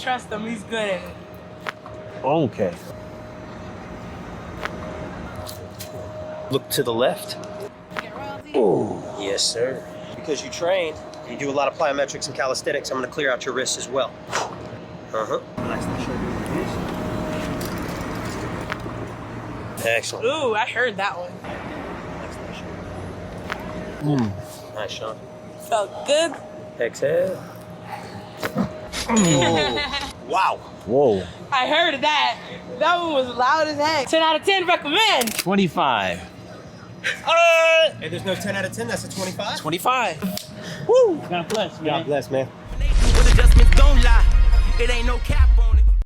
Trust him, he's good at it. Okay. Look to the left. Oh. Yes, sir. Because you train, you do a lot of plyometrics and calisthenics, I'm gonna clear out your wrists as well. Uh-huh. Nice and shoulder. Excellent. Ooh, I heard that one. Nice, Sean. Felt good. Exhale. Oh. Wow. Whoa. I heard that. That one was loud as heck. 10 out of 10 recommend. 25. Hey, there's no 10 out of 10, that's a 25? 25. Woo! God bless, man. God bless, man. With adjustments, don't lie. It ain't no cap.